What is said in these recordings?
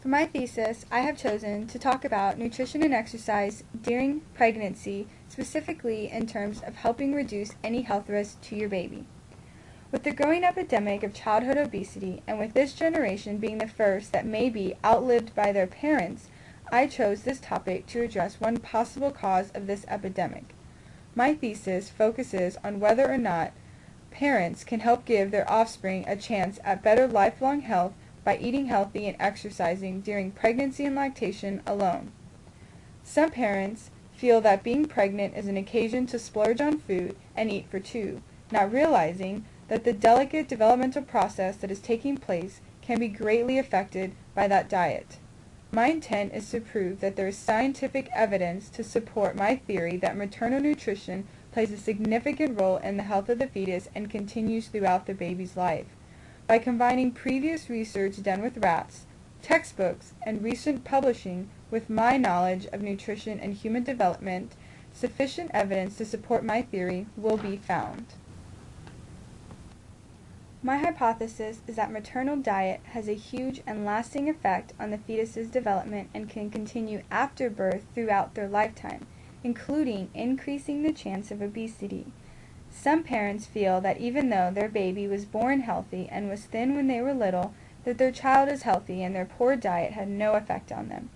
For my thesis, I have chosen to talk about nutrition and exercise during pregnancy, specifically in terms of helping reduce any health risks to your baby. With the growing epidemic of childhood obesity, and with this generation being the first that may be outlived by their parents, I chose this topic to address one possible cause of this epidemic. My thesis focuses on whether or not parents can help give their offspring a chance at better lifelong health by eating healthy and exercising during pregnancy and lactation alone. Some parents feel that being pregnant is an occasion to splurge on food and eat for two, not realizing that the delicate developmental process that is taking place can be greatly affected by that diet. My intent is to prove that there is scientific evidence to support my theory that maternal nutrition plays a significant role in the health of the fetus and continues throughout the baby's life. By combining previous research done with rats, textbooks, and recent publishing with my knowledge of nutrition and human development, sufficient evidence to support my theory will be found. My hypothesis is that maternal diet has a huge and lasting effect on the fetus's development and can continue after birth throughout their lifetime, including increasing the chance of obesity. Some parents feel that even though their baby was born healthy and was thin when they were little, that their child is healthy and their poor diet had no effect on them.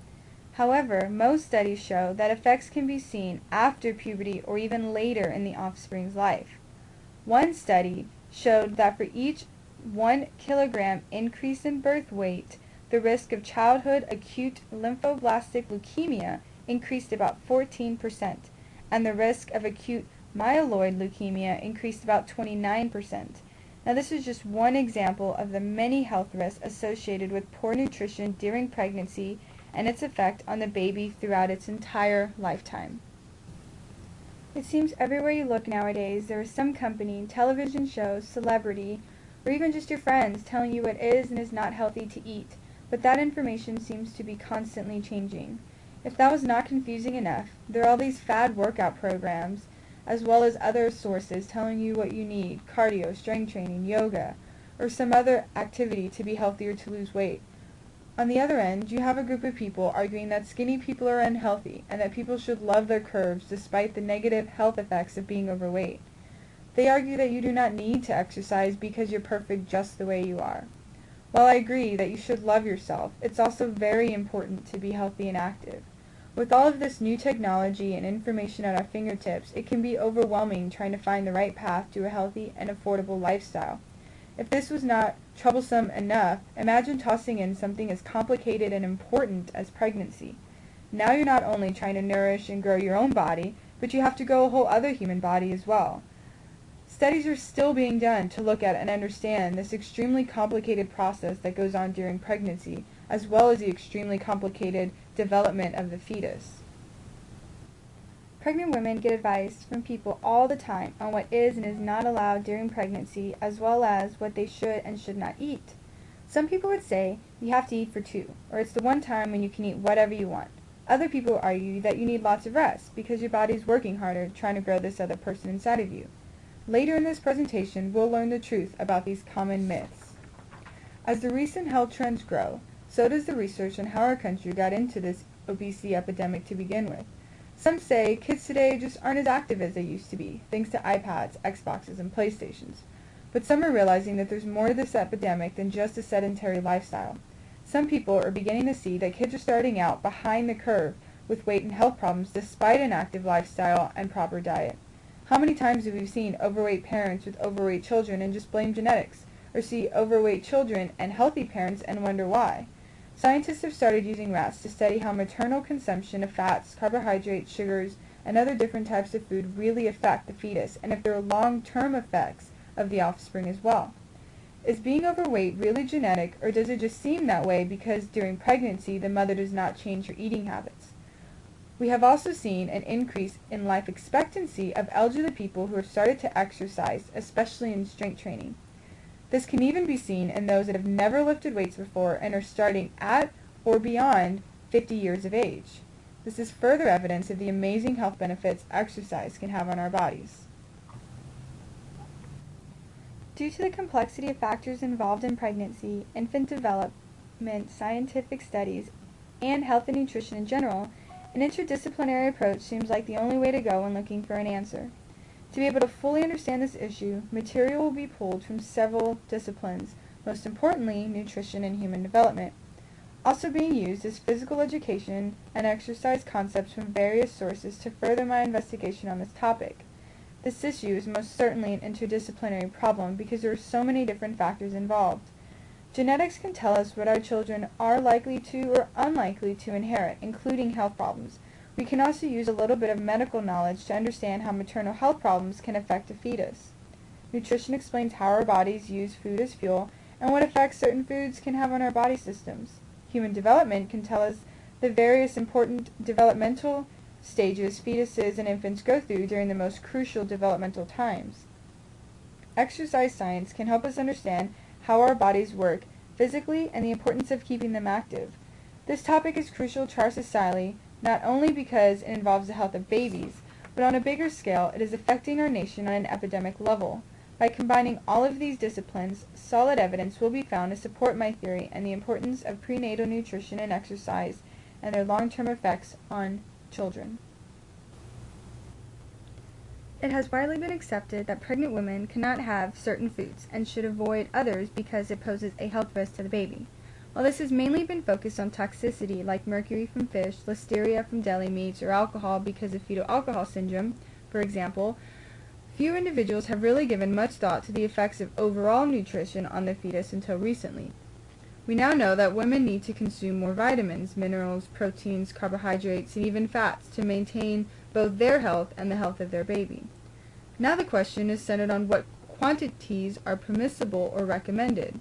However, most studies show that effects can be seen after puberty or even later in the offspring's life. One study showed that for each 1 kilogram increase in birth weight, the risk of childhood acute lymphoblastic leukemia increased about 14%, and the risk of acute myeloid leukemia increased about 29%. Now, this is just one example of the many health risks associated with poor nutrition during pregnancy and its effect on the baby throughout its entire lifetime. It seems everywhere you look nowadays there is some company, television shows, celebrity, or even just your friends telling you what is and is not healthy to eat, but that information seems to be constantly changing. If that was not confusing enough, there are all these fad workout programs, as well as other sources telling you what you need, cardio, strength training, yoga, or some other activity to be healthy or to lose weight. On the other end, you have a group of people arguing that skinny people are unhealthy and that people should love their curves despite the negative health effects of being overweight. They argue that you do not need to exercise because you're perfect just the way you are. While I agree that you should love yourself, it's also very important to be healthy and active. With all of this new technology and information at our fingertips, it can be overwhelming trying to find the right path to a healthy and affordable lifestyle. If this was not troublesome enough, imagine tossing in something as complicated and important as pregnancy. Now you're not only trying to nourish and grow your own body, but you have to grow a whole other human body as well. Studies are still being done to look at and understand this extremely complicated process that goes on during pregnancy, as well as the extremely complicated development of the fetus. Pregnant women get advice from people all the time on what is and is not allowed during pregnancy, as well as what they should and should not eat. Some people would say you have to eat for two, or it's the one time when you can eat whatever you want. Other people argue that you need lots of rest because your body's working harder trying to grow this other person inside of you. Later in this presentation, we'll learn the truth about these common myths. As the recent health trends grow, so does the research on how our country got into this obesity epidemic to begin with. Some say kids today just aren't as active as they used to be, thanks to iPads, Xboxes, and PlayStations. But some are realizing that there's more to this epidemic than just a sedentary lifestyle. Some people are beginning to see that kids are starting out behind the curve with weight and health problems despite an active lifestyle and proper diet. How many times have we seen overweight parents with overweight children and just blame genetics, or see overweight children and healthy parents and wonder why? Scientists have started using rats to study how maternal consumption of fats, carbohydrates, sugars, and other different types of food really affect the fetus, and if there are long-term effects of the offspring as well. Is being overweight really genetic, or does it just seem that way because during pregnancy the mother does not change her eating habits? We have also seen an increase in life expectancy of elderly people who have started to exercise, especially in strength training. This can even be seen in those that have never lifted weights before and are starting at or beyond 50 years of age. This is further evidence of the amazing health benefits exercise can have on our bodies. Due to the complexity of factors involved in pregnancy, infant development, development scientific studies, and health and nutrition in general, an interdisciplinary approach seems like the only way to go when looking for an answer. To be able to fully understand this issue, material will be pulled from several disciplines, most importantly, nutrition and human development. Also being used is physical education and exercise concepts from various sources to further my investigation on this topic. This issue is most certainly an interdisciplinary problem because there are so many different factors involved. Genetics can tell us what our children are likely to or unlikely to inherit, including health problems. We can also use a little bit of medical knowledge to understand how maternal health problems can affect a fetus. Nutrition explains how our bodies use food as fuel and what effects certain foods can have on our body systems. Human development can tell us the various important developmental stages fetuses and infants go through during the most crucial developmental times. Exercise science can help us understand how our bodies work physically and the importance of keeping them active. This topic is crucial to our society, not only because it involves the health of babies, but on a bigger scale it is affecting our nation on an epidemic level. By combining all of these disciplines, solid evidence will be found to support my theory and the importance of prenatal nutrition and exercise and their long-term effects on children. It has widely been accepted that pregnant women cannot have certain foods and should avoid others because it poses a health risk to the baby. While this has mainly been focused on toxicity like mercury from fish, listeria from deli meats, or alcohol because of fetal alcohol syndrome, for example, few individuals have really given much thought to the effects of overall nutrition on the fetus until recently. We now know that women need to consume more vitamins, minerals, proteins, carbohydrates, and even fats to maintain both their health and the health of their baby. Now the question is centered on what quantities are permissible or recommended.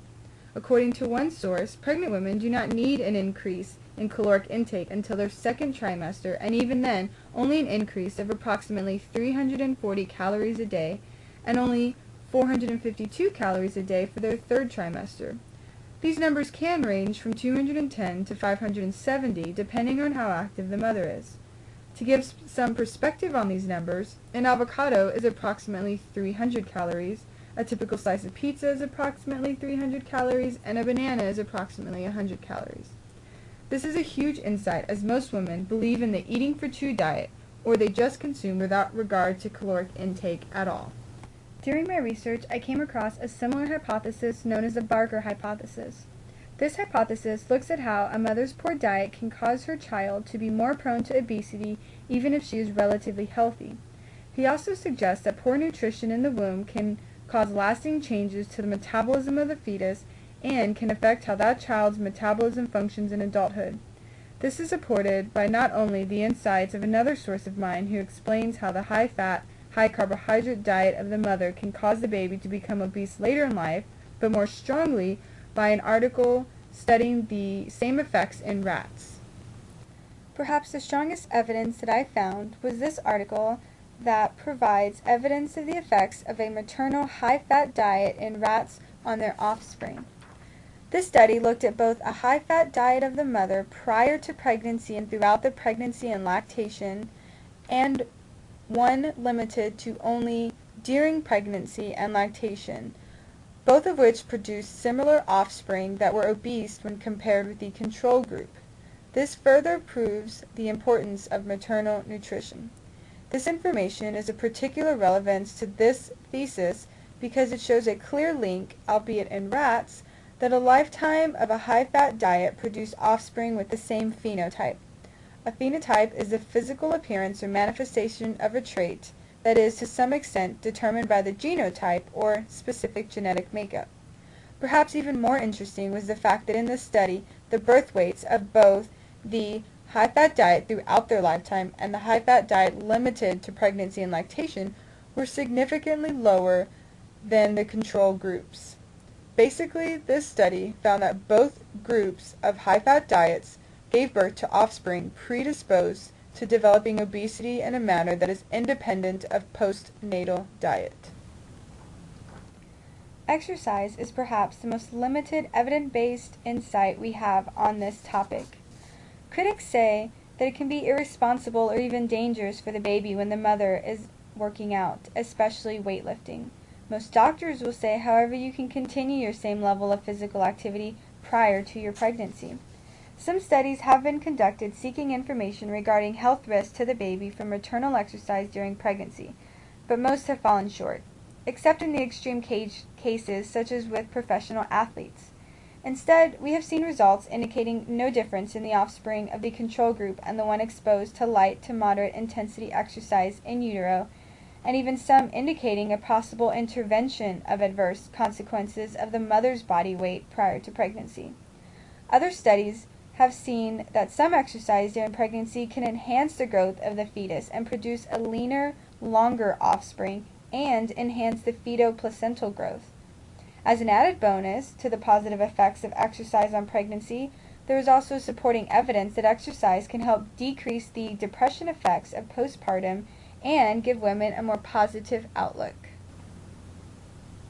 According to one source, pregnant women do not need an increase in caloric intake until their second trimester, and even then, only an increase of approximately 340 calories a day and only 452 calories a day for their third trimester. These numbers can range from 210 to 570 depending on how active the mother is. To give some perspective on these numbers, an avocado is approximately 300 calories, a typical slice of pizza is approximately 300 calories, and a banana is approximately 100 calories. This is a huge insight as most women believe in the eating for two diet, or they just consume without regard to caloric intake at all. During my research, I came across a similar hypothesis known as the Barker hypothesis. This hypothesis looks at how a mother's poor diet can cause her child to be more prone to obesity even if she is relatively healthy. He also suggests that poor nutrition in the womb can cause lasting changes to the metabolism of the fetus and can affect how that child's metabolism functions in adulthood. This is supported by not only the insights of another source of mine who explains how the high-fat, high-carbohydrate diet of the mother can cause the baby to become obese later in life, but more strongly by an article studying the same effects in rats. Perhaps the strongest evidence that I found was this article that provides evidence of the effects of a maternal high-fat diet in rats on their offspring. This study looked at both a high-fat diet of the mother prior to pregnancy and throughout the pregnancy and lactation, and one limited to only during pregnancy and lactation, both of which produced similar offspring that were obese when compared with the control group. This further proves the importance of maternal nutrition. This information is of particular relevance to this thesis because it shows a clear link, albeit in rats, that a lifetime of a high-fat diet produced offspring with the same phenotype. A phenotype is the physical appearance or manifestation of a trait that is to some extent determined by the genotype or specific genetic makeup. Perhaps even more interesting was the fact that in this study, the birth weights of both the high-fat diet throughout their lifetime and the high-fat diet limited to pregnancy and lactation were significantly lower than the control groups. Basically, this study found that both groups of high-fat diets gave birth to offspring predisposed to developing obesity in a manner that is independent of postnatal diet. Exercise is perhaps the most limited evidence-based insight we have on this topic. Critics say that it can be irresponsible or even dangerous for the baby when the mother is working out, especially weightlifting. Most doctors will say, however, you can continue your same level of physical activity prior to your pregnancy. Some studies have been conducted seeking information regarding health risks to the baby from maternal exercise during pregnancy, but most have fallen short, except in the extreme cases such as with professional athletes. Instead, we have seen results indicating no difference in the offspring of the control group and the one exposed to light to moderate intensity exercise in utero, and even some indicating a possible intervention of adverse consequences of the mother's body weight prior to pregnancy. Other studies have seen that some exercise during pregnancy can enhance the growth of the fetus and produce a leaner, longer offspring and enhance the feto-placental growth. As an added bonus to the positive effects of exercise on pregnancy, there is also supporting evidence that exercise can help decrease the depression effects of postpartum and give women a more positive outlook.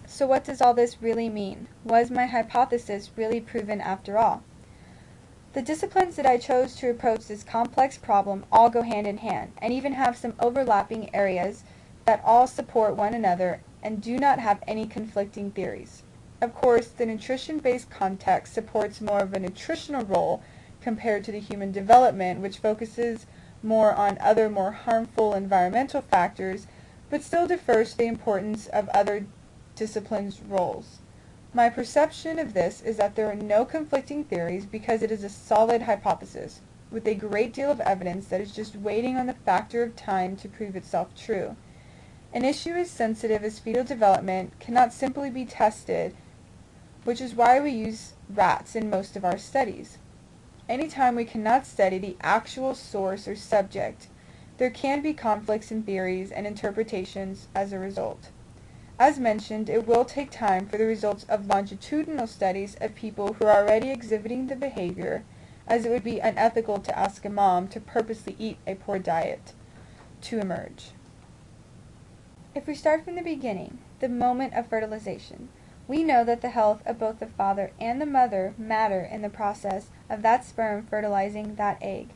So what does all this really mean? Was my hypothesis really proven after all? The disciplines that I chose to approach this complex problem all go hand in hand, and even have some overlapping areas that all support one another and do not have any conflicting theories. Of course, the nutrition-based context supports more of a nutritional role compared to the human development, which focuses more on other more harmful environmental factors, but still defers to the importance of other disciplines' roles. My perception of this is that there are no conflicting theories because it is a solid hypothesis, with a great deal of evidence that is just waiting on the factor of time to prove itself true. An issue as sensitive as fetal development cannot simply be tested, which is why we use rats in most of our studies. Anytime we cannot study the actual source or subject, there can be conflicts in theories and interpretations as a result. As mentioned, it will take time for the results of longitudinal studies of people who are already exhibiting the behavior, as it would be unethical to ask a mom to purposely eat a poor diet, to emerge. If we start from the beginning, the moment of fertilization, we know that the health of both the father and the mother matter in the process of that sperm fertilizing that egg.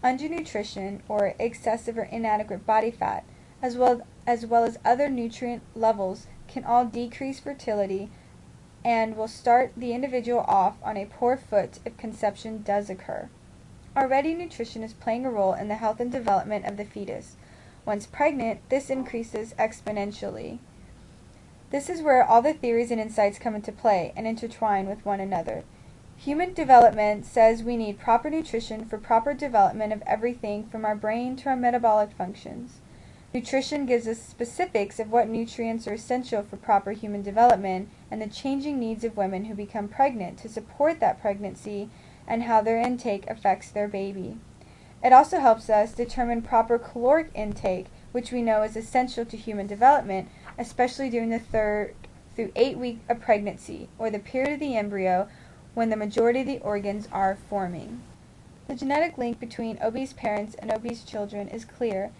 Undernutrition, or excessive or inadequate body fat, as well as other nutrient levels, can all decrease fertility and will start the individual off on a poor foot if conception does occur. Already, nutrition is playing a role in the health and development of the fetus. Once pregnant, this increases exponentially. This is where all the theories and insights come into play and intertwine with one another. Human development says we need proper nutrition for proper development of everything from our brain to our metabolic functions. Nutrition gives us specifics of what nutrients are essential for proper human development and the changing needs of women who become pregnant to support that pregnancy and how their intake affects their baby. It also helps us determine proper caloric intake, which we know is essential to human development, especially during the 3rd through 8th week of pregnancy, or the period of the embryo when the majority of the organs are forming. The genetic link between obese parents and obese children is clear,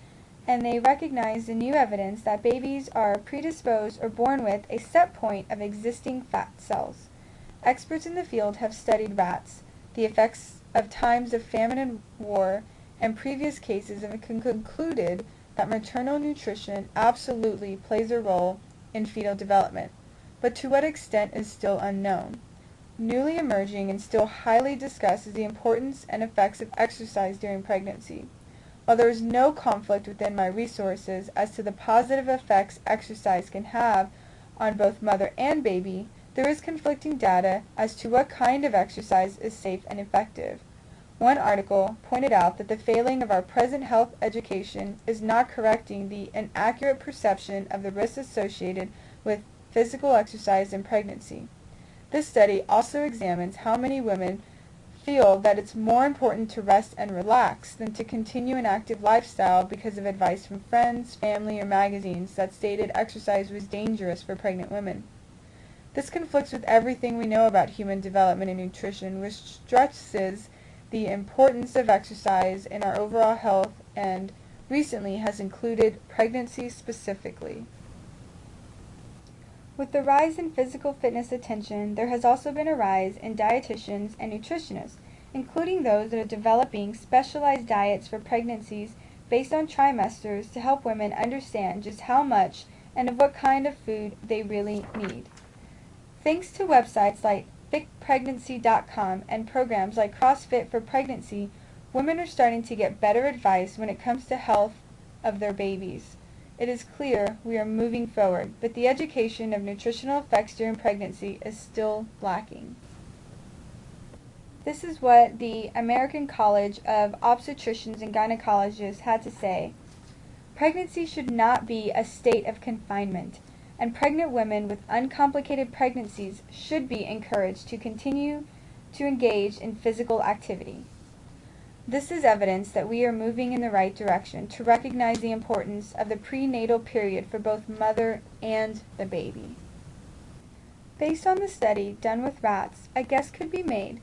and they recognize the new evidence that babies are predisposed or born with a set point of existing fat cells. Experts in the field have studied rats, the effects of times of famine and war, and previous cases, and concluded that maternal nutrition absolutely plays a role in fetal development, but to what extent is still unknown. Newly emerging and still highly discussed is the importance and effects of exercise during pregnancy. While there is no conflict within my resources as to the positive effects exercise can have on both mother and baby, there is conflicting data as to what kind of exercise is safe and effective. One article pointed out that the failing of our present health education is not correcting the inaccurate perception of the risks associated with physical exercise in pregnancy. This study also examines how many women feel that it's more important to rest and relax than to continue an active lifestyle because of advice from friends, family, or magazines that stated exercise was dangerous for pregnant women. This conflicts with everything we know about human development and nutrition, which stresses the importance of exercise in our overall health and recently has included pregnancy specifically. With the rise in physical fitness attention, there has also been a rise in dietitians and nutritionists, including those that are developing specialized diets for pregnancies based on trimesters to help women understand just how much and of what kind of food they really need. Thanks to websites like FitPregnancy.com and programs like CrossFit for Pregnancy, women are starting to get better advice when it comes to health of their babies. It is clear we are moving forward, but the education of nutritional effects during pregnancy is still lacking. This is what the American College of Obstetricians and Gynecologists had to say. Pregnancy should not be a state of confinement, and pregnant women with uncomplicated pregnancies should be encouraged to continue to engage in physical activity. This is evidence that we are moving in the right direction to recognize the importance of the prenatal period for both mother and the baby. Based on the study done with rats, a guess could be made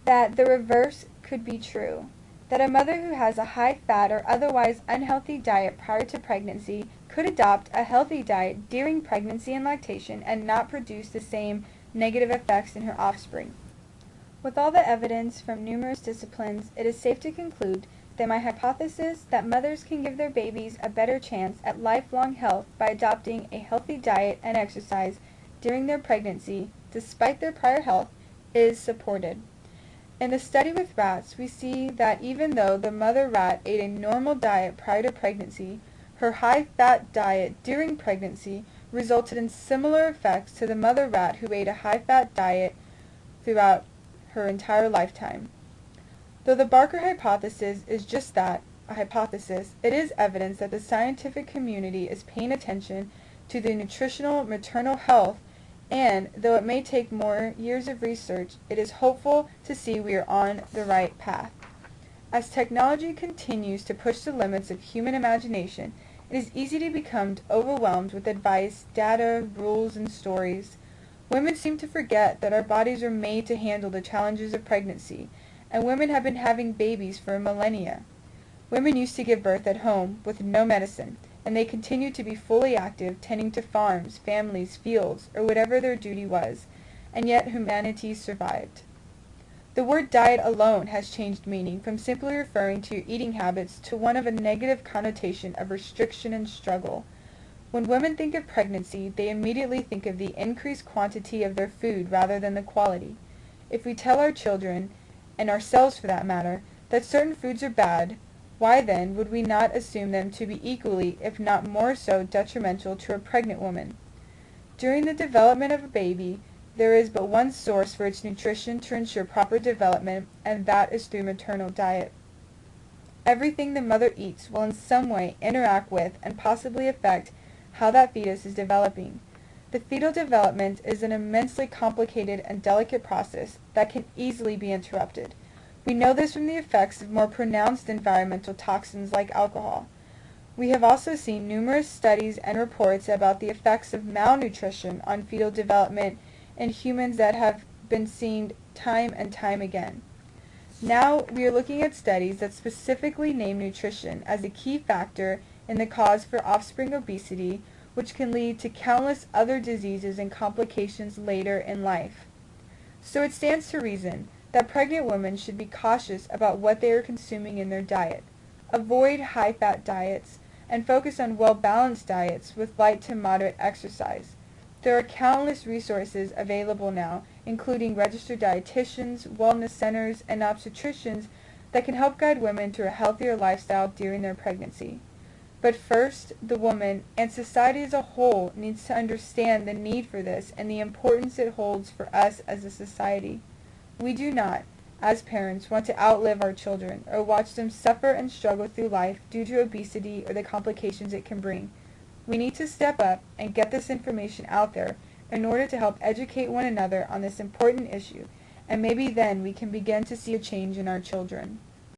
that the reverse could be true, that a mother who has a high-fat or otherwise unhealthy diet prior to pregnancy could adopt a healthy diet during pregnancy and lactation and not produce the same negative effects in her offspring. With all the evidence from numerous disciplines, it is safe to conclude that my hypothesis that mothers can give their babies a better chance at lifelong health by adopting a healthy diet and exercise during their pregnancy, despite their prior health, is supported. In the study with rats, we see that even though the mother rat ate a normal diet prior to pregnancy, her high-fat diet during pregnancy resulted in similar effects to the mother rat who ate a high-fat diet throughout her entire lifetime. Though the Barker hypothesis is just that, a hypothesis, it is evidence that the scientific community is paying attention to the nutritional maternal health, and though it may take more years of research, it is hopeful to see we are on the right path. As technology continues to push the limits of human imagination, it is easy to become overwhelmed with advice, data, rules, and stories. Women seem to forget that our bodies are made to handle the challenges of pregnancy, and women have been having babies for millennia. Women used to give birth at home with no medicine, and they continue to be fully active, tending to farms, families, fields, or whatever their duty was, and yet humanity survived. The word diet alone has changed meaning from simply referring to your eating habits to one of a negative connotation of restriction and struggle. When women think of pregnancy, they immediately think of the increased quantity of their food rather than the quality. If we tell our children, and ourselves for that matter, that certain foods are bad, why then would we not assume them to be equally, if not more so, detrimental to a pregnant woman? During the development of a baby, there is but one source for its nutrition to ensure proper development, and that is through maternal diet. Everything the mother eats will in some way interact with and possibly affect how that fetus is developing. The fetal development is an immensely complicated and delicate process that can easily be interrupted. We know this from the effects of more pronounced environmental toxins like alcohol. We have also seen numerous studies and reports about the effects of malnutrition on fetal development in humans that have been seen time and time again. Now we are looking at studies that specifically name nutrition as a key factor in the cause for offspring obesity, which can lead to countless other diseases and complications later in life. So it stands to reason that pregnant women should be cautious about what they are consuming in their diet. Avoid high-fat diets and focus on well-balanced diets with light to moderate exercise. There are countless resources available now, including registered dietitians, wellness centers, and obstetricians that can help guide women to a healthier lifestyle during their pregnancy. But first, the woman, and society as a whole, needs to understand the need for this and the importance it holds for us as a society. We do not, as parents, want to outlive our children or watch them suffer and struggle through life due to obesity or the complications it can bring. We need to step up and get this information out there in order to help educate one another on this important issue, and maybe then we can begin to see a change in our children.